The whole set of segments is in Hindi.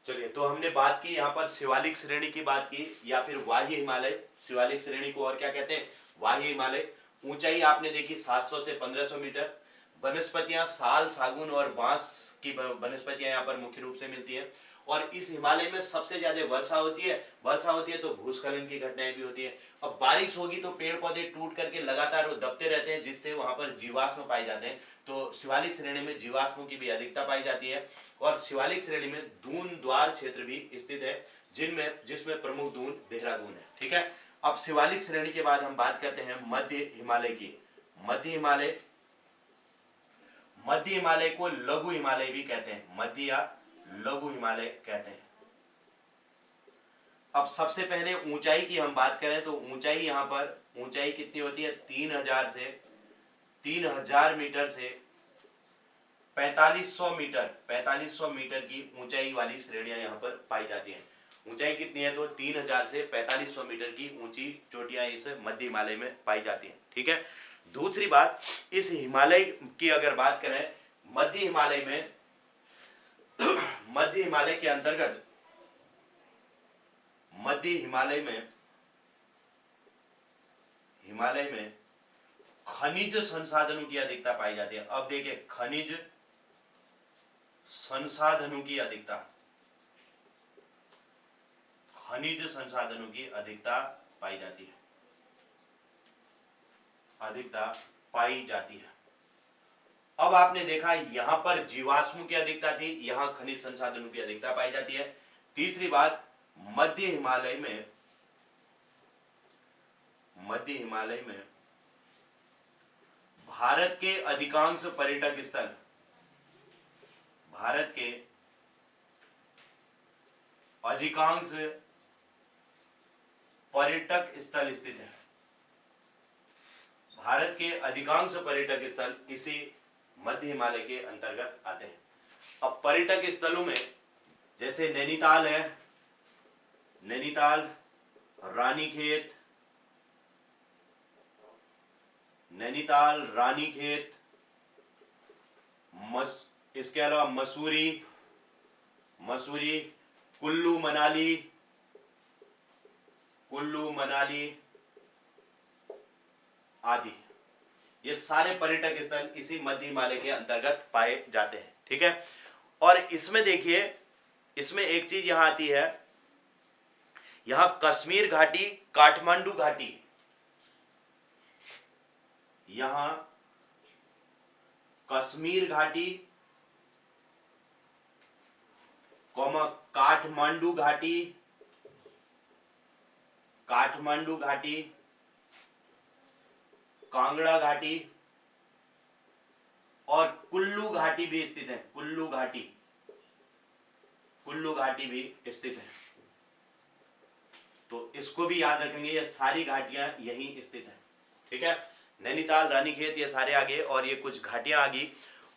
चलिए, तो हमने बात की यहाँ पर शिवालिक श्रेणी की बात की, या फिर वाह्य हिमालय। शिवालिक श्रेणी को और क्या कहते हैं? वाह्य हिमालय। ऊंचाई आपने देखी 700 से 1500 मीटर। वनस्पतियां साल, सागुन और बांस की वनस्पतियां यहाँ पर मुख्य रूप से मिलती हैं। और इस हिमालय में सबसे ज्यादा वर्षा होती है। वर्षा होती है तो भूस्खलन की घटनाएं भी होती है। अब बारिश होगी तो पेड़ पौधे टूट करके लगातार वो दबते रहते हैं, जिससे वहां पर जीवाश्म पाए जाते हैं। तो शिवालिक श्रेणी में जीवाश्मों की भी अधिकता पाई जाती है। और शिवालिक श्रेणी में दून द्वार क्षेत्र भी स्थित है, जिसमें प्रमुख दून देहरादून है। ठीक है। अब शिवालिक श्रेणी के बाद हम बात करते हैं मध्य हिमालय की। मध्य हिमालय, मध्य हिमालय को लघु हिमालय भी कहते हैं। मध्य या लघु हिमालय कहते हैं। अब सबसे पहले ऊंचाई की हम बात करें तो ऊंचाई यहाँ पर ऊंचाई कितनी होती है? 3000 मीटर से 4500 मीटर की ऊंचाई वाली श्रेणियां यहाँ पर पाई जाती हैं। ऊंचाई कितनी है? तो 3000 से 4500 मीटर की ऊंची चोटियां इस मध्य हिमालय में पाई जाती हैं। ठीक है। दूसरी बात, इस हिमालय की अगर बात करें, मध्य हिमालय में मध्य हिमालय के अंतर्गत मध्य हिमालय में खनिज संसाधनों की अधिकता पाई जाती है। अब देखिए, खनिज संसाधनों की अधिकता, खनिज संसाधनों की अधिकता पाई जाती है, अधिकता पाई जाती है। अब आपने देखा यहां पर जीवाश्मों की अधिकता थी, यहां खनिज संसाधनों की अधिकता पाई जाती है। तीसरी बात, मध्य हिमालय में भारत के अधिकांश पर्यटक स्थल, भारत के अधिकांश पर्यटक स्थल स्थित है। भारत के अधिकांश पर्यटक स्थल इसी मध्य हिमालय के अंतर्गत आते हैं। अब पर्यटक स्थलों में जैसे नैनीताल है, नैनीताल, रानीखेत, इसके अलावा मसूरी, कुल्लू मनाली आदि, ये सारे पर्यटक स्थल इसी मध्य हिमालय के अंतर्गत पाए जाते हैं। ठीक है। और इसमें देखिए, इसमें एक चीज यहां आती है, यहां कश्मीर घाटी, काठमांडू घाटी, यहां कश्मीर घाटी, काठमांडू घाटी, कांगड़ा घाटी और कुल्लू घाटी भी स्थित है। कुल्लू घाटी भी स्थित है। तो इसको भी याद रखेंगे, ये सारी घाटियां यहीं स्थित है। ठीक है। नैनीताल, रानीखेत, ये सारे आगे, और ये कुछ घाटियां आगे।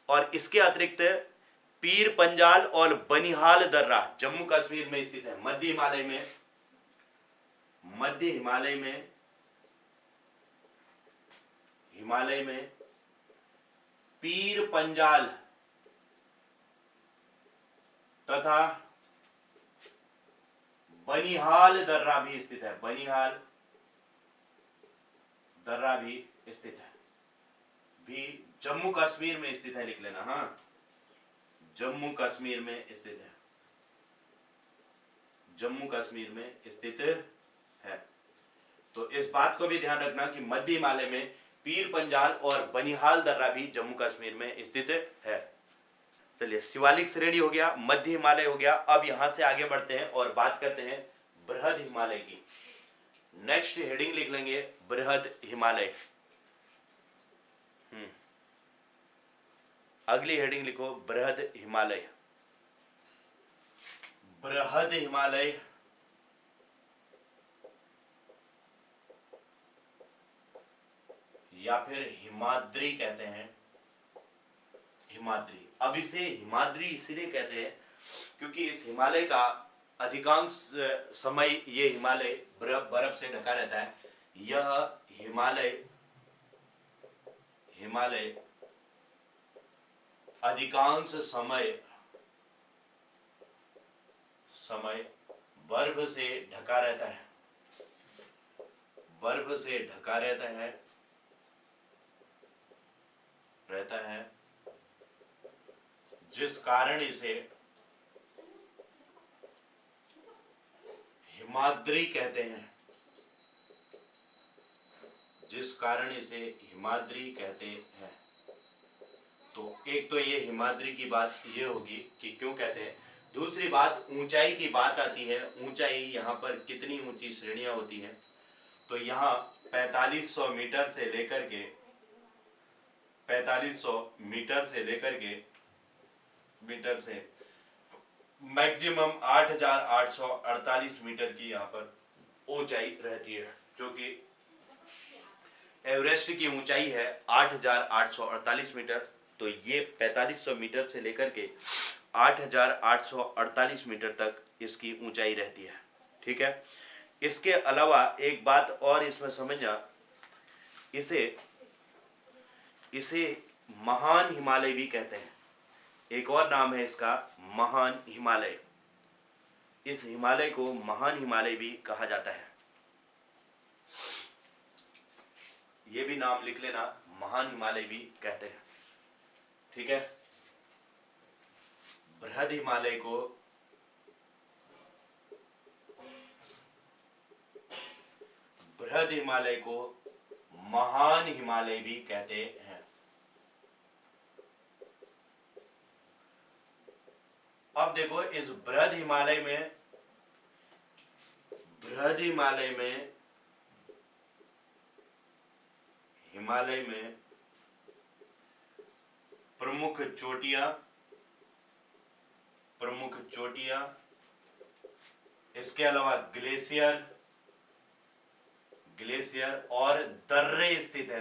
और इसके अतिरिक्त पीर पंजाल और बनिहाल दर्रा जम्मू कश्मीर में स्थित है। मध्य हिमालय में पीर पंजाल तथा बनिहाल दर्रा भी स्थित है। बनिहाल दर्रा भी स्थित है, भी जम्मू कश्मीर में स्थित है, लिख लेना। हाँ, जम्मू कश्मीर में स्थित है, जम्मू कश्मीर में स्थित है। तो इस बात को भी ध्यान रखना कि मध्य हिमालय में पीर पंजाल और बनिहाल दर्रा भी जम्मू कश्मीर में स्थित है। चलिए, शिवालिक श्रेणी हो गया, मध्य हिमालय हो गया। अब यहां से आगे बढ़ते हैं और बात करते हैं बृहद हिमालय की। नेक्स्ट हेडिंग लिख लेंगे बृहद हिमालय। अगली हेडिंग लिखो बृहद हिमालय। बृहद हिमालय या फिर हिमाद्री कहते हैं। हिमाद्री, अब इसे हिमाद्री इसलिए कहते हैं क्योंकि इस हिमालय का अधिकांश समय ये हिमालय बर्फ से ढका रहता है। यह हिमालय अधिकांश समय समय बर्फ से ढका रहता है, बर्फ से ढका रहता है, जिस कारण इसे हिमाद्री कहते हैं, जिस कारण इसे हिमाद्री कहते हैं। तो एक तो ये हिमाद्री की बात ये होगी कि क्यों कहते हैं। दूसरी बात ऊंचाई की बात आती है। ऊंचाई यहाँ पर कितनी ऊंची श्रेणियां होती हैं, तो यहाँ 4500 मीटर से लेकर के 4500 मीटर से मैक्सिमम 8848 मीटर की यहाँ पर ऊंचाई रहती है, जो कि एवरेस्ट की ऊंचाई है 8848 मीटर। तो ये 4500 मीटर से लेकर के 8848 मीटर तक इसकी ऊंचाई रहती है। ठीक है। इसके अलावा एक बात और इसमें समझना, इसे महान हिमालय भी कहते हैं। एक और नाम है इसका महान हिमालय। इस हिमालय को महान हिमालय भी कहा जाता है। ये भी नाम लिख लेना, महान हिमालय भी कहते हैं। ठीक है। बृहद हिमालय को महान हिमालय भी कहते हैं। अब देखो इस बृहद हिमालय में प्रमुख चोटियां, इसके अलावा ग्लेशियर और दर्रे स्थित है।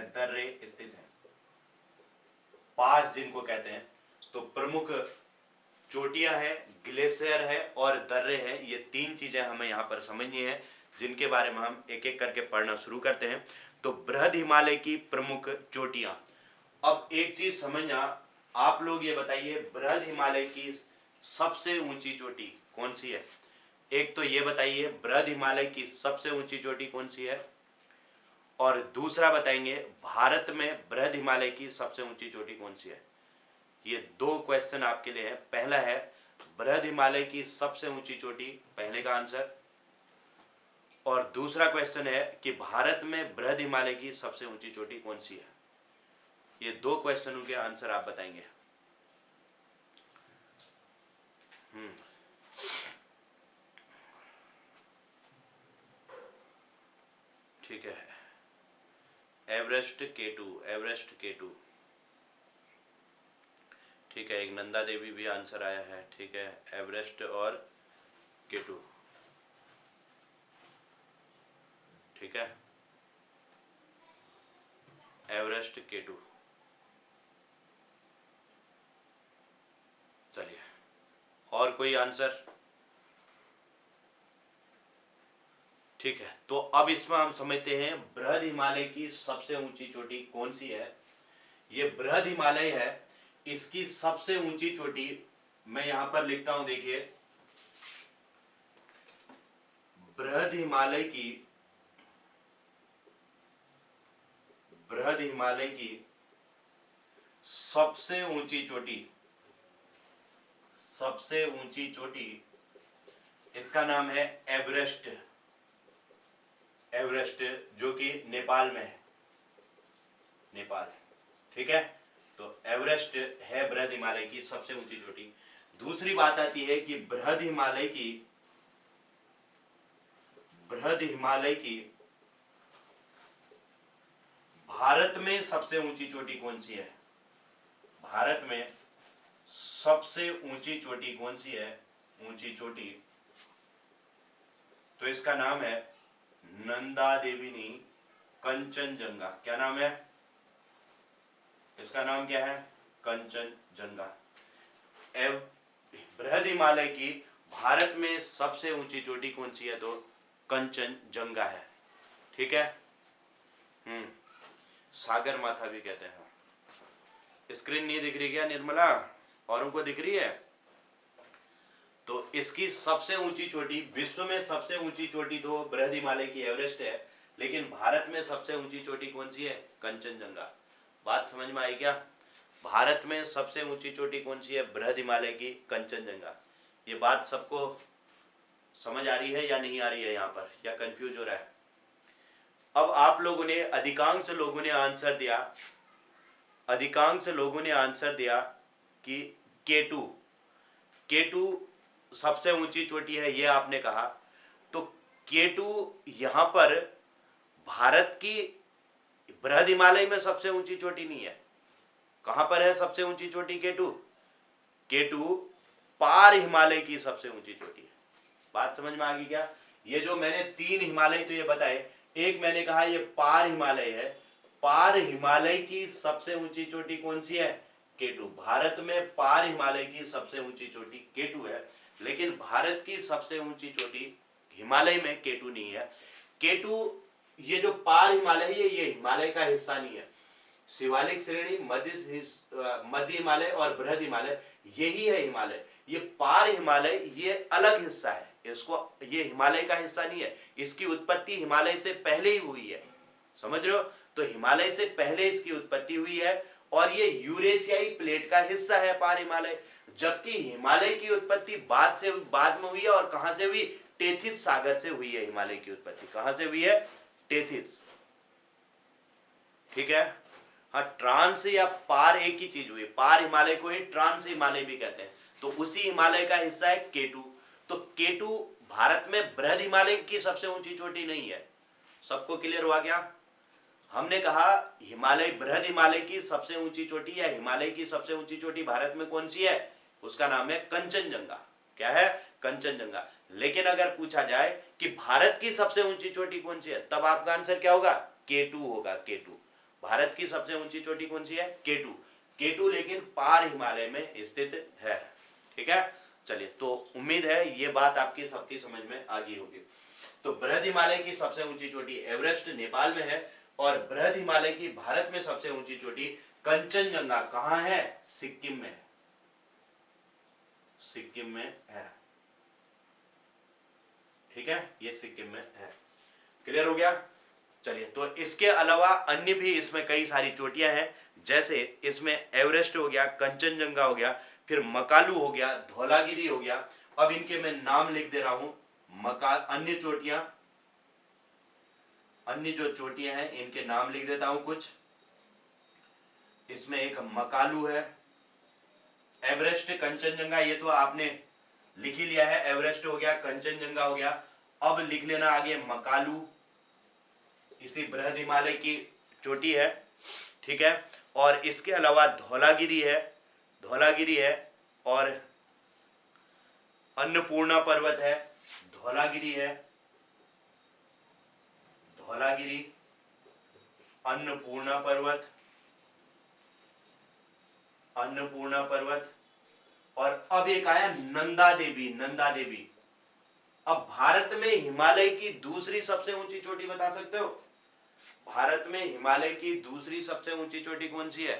पास जिनको कहते हैं। तो प्रमुख चोटियां है, ग्लेशियर है और दर्रे है। ये तीन चीजें हमें यहाँ पर समझनी है, जिनके बारे में हम एक एक करके पढ़ना शुरू करते हैं। तो बृहद हिमालय की प्रमुख चोटियां। अब एक चीज समझना, आप लोग ये बताइए बृहद हिमालय की सबसे ऊंची चोटी कौन सी है। एक तो ये बताइए बृहद हिमालय की सबसे ऊंची चोटी कौन सी है, और दूसरा बताएंगे भारत में बृहद हिमालय की सबसे ऊंची चोटी कौन सी है। ये दो क्वेश्चन आपके लिए है। पहला है बृहद हिमालय की सबसे ऊंची चोटी, पहले का आंसर, और दूसरा क्वेश्चन है कि भारत में बृहद हिमालय की सबसे ऊंची चोटी कौन सी है। ये दो क्वेश्चनों के आंसर आप बताएंगे। ठीक है। Everest K2। ठीक है। एक नंदा देवी भी आंसर आया है। ठीक है, एवरेस्ट और K2। ठीक है, एवरेस्ट K2। चलिए, और कोई आंसर? ठीक है, तो अब इसमें हम समझते हैं बृहद हिमालय की सबसे ऊंची चोटी कौन सी है। ये बृहद हिमालय है, इसकी सबसे ऊंची चोटी मैं यहां पर लिखता हूं। देखिए, बृहद हिमालय की सबसे ऊंची चोटी, इसका नाम है एवरेस्ट, जो कि नेपाल में है। नेपाल। ठीक है, तो एवरेस्ट है बृहद हिमालय की सबसे ऊंची चोटी। दूसरी बात आती है कि बृहद हिमालय की भारत में सबसे ऊंची चोटी कौन सी है। भारत में सबसे ऊंची चोटी कौन सी है, ऊंची चोटी, तो इसका नाम है नंदा देविनी कंचनजंगा। क्या नाम है इसका? नाम क्या है? कंचनजंगा। बृहद हिमालय की भारत में सबसे ऊंची चोटी कौन सी है, तो कंचनजंगा है। ठीक है। सागर माथा भी कहते हैं। स्क्रीन नहीं दिख रही क्या निर्मला? और उनको दिख रही है? तो इसकी सबसे ऊंची चोटी, विश्व में सबसे ऊंची चोटी तो बृहद हिमालय की एवरेस्ट है, लेकिन भारत में सबसे ऊंची चोटी कौन सी है? कंचनजंगा। बात समझ में आई क्या? भारत में सबसे ऊंची चोटी कौन सी है? बृहद हिमालय की कंचनजंगा। ये बात सबको समझ आ रही है या नहीं आ रही है यहाँ पर, या कंफ्यूज हो रहा है? अब आप लोगों ने, अधिकांश लोगों ने आंसर दिया, अधिकांश लोगों ने आंसर दिया कि केटू, केटू सबसे ऊंची चोटी है, ये आपने कहा। तो केटू यहां पर भारत की बृहद हिमालय में सबसे ऊंची चोटी नहीं है। कहां पर है सबसे ऊंची चोटी? केटू, केटू पार हिमालय की सबसे ऊंची चोटी है। बात समझ में आ गई क्या? ये जो मैंने 3 हिमालय तो ये बताए, एक मैंने कहा ये पार हिमालय है, पार हिमालय की सबसे ऊंची चोटी कौन सी है? केटू। भारत में पार हिमालय की सबसे ऊंची चोटी केटू है, लेकिन भारत की सबसे ऊंची चोटी हिमालय में केटू नहीं है। केटू, ये जो पार हिमालय है ये हिमालय का हिस्सा नहीं है। शिवालिक श्रेणी, मध्य हिमालय और बृहद हिमालय यही है हिमालय। ये पार हिमालय ये अलग हिस्सा है, इसको, ये हिमालय का हिस्सा नहीं है। इसकी उत्पत्ति हिमालय से पहले ही हुई है, समझ रहे हो? तो हिमालय से पहले इसकी उत्पत्ति हुई है और ये यूरेशियाई प्लेट का हिस्सा है पार हिमालय। जबकि हिमालय की उत्पत्ति बाद में हुई है, और कहां से हुई? टेथिस सागर से हुई है हिमालय की उत्पत्ति। कहां से हुई है? टेथिस। ठीक है? हाँ, ट्रांस या पार एक ही चीज हुई। पार हिमालय को ही ट्रांस हिमालय भी कहते हैं। तो उसी हिमालय का हिस्सा है केटू। तो केटू भारत में बृहद हिमालय की सबसे ऊंची चोटी नहीं है। सबको क्लियर हुआ क्या? हमने कहा हिमालय, बृहद हिमालय की सबसे ऊंची चोटी या हिमालय की सबसे ऊंची चोटी भारत में कौन सी है? उसका नाम है कंचनजंगा। क्या है? कंचनजंगा। लेकिन अगर पूछा जाए कि भारत की सबसे ऊंची चोटी कौन सी है, तब आपका आंसर क्या होगा? केटू होगा। केटू, भारत की सबसे ऊंची चोटी कौन सी है? केटू। केटू लेकिन पार हिमालय में स्थित है। ठीक है, चलिए, तो उम्मीद है ये बात आपकी सबकी समझ में आ गई होगी। तो बृहद हिमालय की सबसे ऊंची चोटी एवरेस्ट नेपाल में है, और बृहद हिमालय की भारत में सबसे ऊंची चोटी कंचनजंगा कहां है? सिक्किम में। सिक्किम में है। ठीक है, ये सिक्किम में है। क्लियर हो गया? चलिए, तो इसके अलावा अन्य भी इसमें कई सारी चोटियां हैं, जैसे इसमें एवरेस्ट हो गया, कंचनजंगा हो गया, फिर मकालू हो गया, धौलागिरी हो गया। अब इनके मैं नाम लिख दे रहा हूं। अन्य चोटियां, अन्य जो चोटियां हैं इनके नाम लिख देता हूं कुछ। इसमें एक मकालू है, एवरेस्ट, कंचनजंगा ये तो आपने लिख ही लिया है। एवरेस्ट हो गया, कंचनजंगा हो गया। अब लिख लेना आगे मकालू, इसी बृहद हिमालय की चोटी है। ठीक है, और इसके अलावा धौलागिरी है, धौलागिरी है, और अन्नपूर्णा पर्वत है, धौलागिरी है, धौलागिरी, अन्नपूर्णा पर्वत, अन्नपूर्णा पर्वत, और अब एक आया नंदा देवी, नंदा देवी। अब भारत में हिमालय की दूसरी सबसे ऊंची चोटी बता सकते हो? भारत में हिमालय की दूसरी सबसे ऊंची चोटी कौन सी है?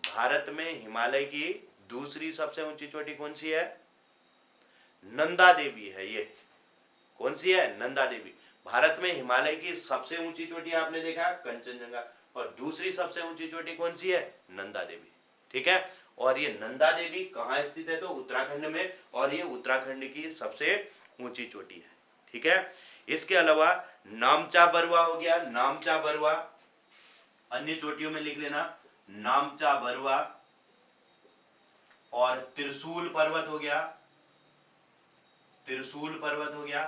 भारत में हिमालय की दूसरी सबसे ऊंची चोटी कौन सी है? नंदा देवी है। ये कौन सी है? नंदा देवी। भारत में हिमालय की सबसे ऊंची चोटी आपने देखा कंचनजंगा, और दूसरी सबसे ऊंची चोटी कौन सी है? नंदा देवी। ठीक है, और ये नंदा देवी कहाँ स्थित है? तो उत्तराखंड में, और ये उत्तराखंड की सबसे ऊंची चोटी है। ठीक है, इसके अलावा नामचा बरुआ हो गया, नामचा बरुआ, अन्य चोटियों में लिख लेना नामचा बरुआ, और त्रिशूल पर्वत हो गया, त्रिशूल पर्वत हो गया।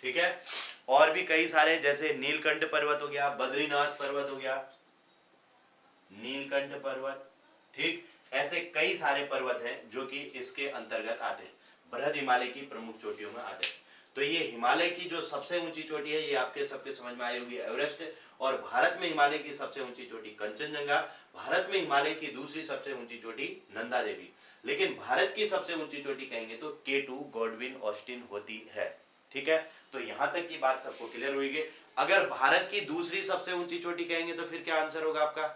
ठीक है, और भी कई सारे, जैसे नीलकंठ पर्वत हो गया, बद्रीनाथ पर्वत हो गया, नीलकंठ पर्वत। ठीक, ऐसे कई सारे पर्वत हैं जो कि इसके अंतर्गत आते हैं, बृहद हिमालय की प्रमुख चोटियों में आते हैं। तो ये हिमालय की जो सबसे ऊंची चोटी है ये आपके सबके समझ में आई होगी, एवरेस्ट। और भारत में हिमालय की सबसे ऊंची चोटी कंचनजंगा, भारत में हिमालय की दूसरी सबसे ऊंची चोटी नंदा देवी। लेकिन भारत की सबसे ऊंची चोटी कहेंगे तो केटू, गॉडविन, ऑस्टिन होती है। ठीक है, तो यहां तक की बात सबको क्लियर हुई। अगर भारत की दूसरी सबसे ऊंची चोटी कहेंगे तो फिर क्या आंसर होगा आपका?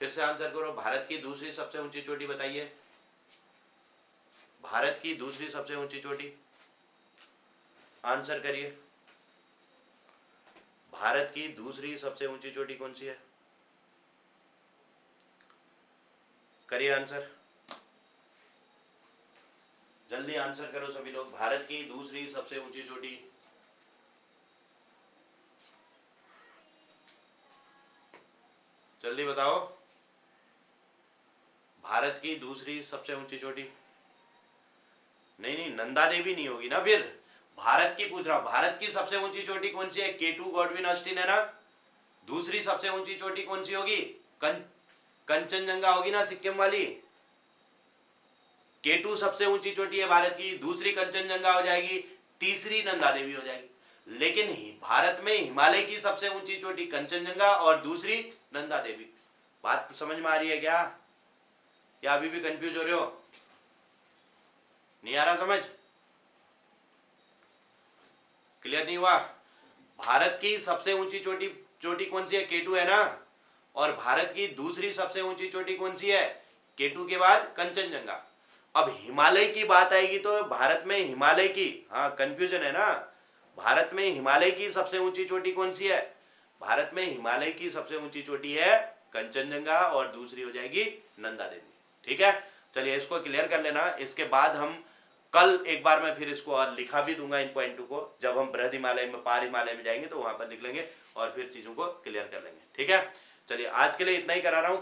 फिर से आंसर करो, भारत की दूसरी सबसे ऊंची चोटी बताइए। भारत की दूसरी सबसे ऊंची चोटी, आंसर करिए। भारत की दूसरी सबसे ऊंची चोटी कौन सी है? करिए आंसर, जल्दी आंसर करो सभी लोग। भारत की दूसरी सबसे ऊंची चोटी, जल्दी बताओ। भारत की दूसरी सबसे ऊंची चोटी, नहीं नहीं, नंदा देवी नहीं होगी ना फिर। भारत की पूछ रहा हूं, भारत की सबसे ऊंची चोटी कौन सी है? K2 गॉडविन ऑस्टिन है ना। दूसरी सबसे ऊंची चोटी कौन सी होगी? कंचनजंगा होगी ना, सिक्किम वाली। K2 सबसे ऊंची चोटी है भारत की, दूसरी कंचनजंगा हो जाएगी, तीसरी नंदा देवी हो जाएगी। लेकिन भारत में हिमालय की सबसे ऊंची चोटी कंचनजंगा और दूसरी नंदा देवी। बात समझ में आ रही है क्या, या अभी भी कंफ्यूज हो रहे हो? नहीं आ रहा समझ? क्लियर नहीं हुआ? भारत की सबसे ऊंची चोटी चोटी कौन सी है? K2 है ना। और भारत की दूसरी सबसे ऊंची चोटी कौन सी है? K2 के बाद कंचनजंगा। अब हिमालय की बात आएगी तो भारत में हिमालय की, हाँ कंफ्यूजन है ना, भारत में हिमालय की सबसे ऊंची चोटी कौन सी है? भारत में हिमालय की सबसे ऊंची चोटी है कंचनजंगा और दूसरी हो जाएगी नंदा देवी। ठीक है, चलिए इसको क्लियर कर लेना। इसके बाद हम कल एक बार मैं फिर इसको और लिखा भी दूंगा इन पॉइंटों को, जब हम बृहद हिमालय में पार हिमालय में जाएंगे तो वहां पर लिख लेंगे और फिर चीजों को क्लियर कर लेंगे। ठीक है, चलिए आज के लिए इतना ही करा रहा हूं।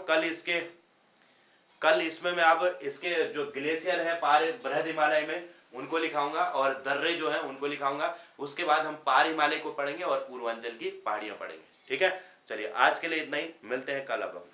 कल इसमें मैं अब इसके जो ग्लेशियर है पार बृहद हिमालय में उनको लिखाऊंगा और दर्रे जो है उनको लिखाऊंगा। उसके बाद हम पार हिमालय को पढ़ेंगे और पूर्वांचल की पहाड़ियां पढ़ेंगे। ठीक है, चलिए आज के लिए इतना ही, मिलते हैं कल अब हम।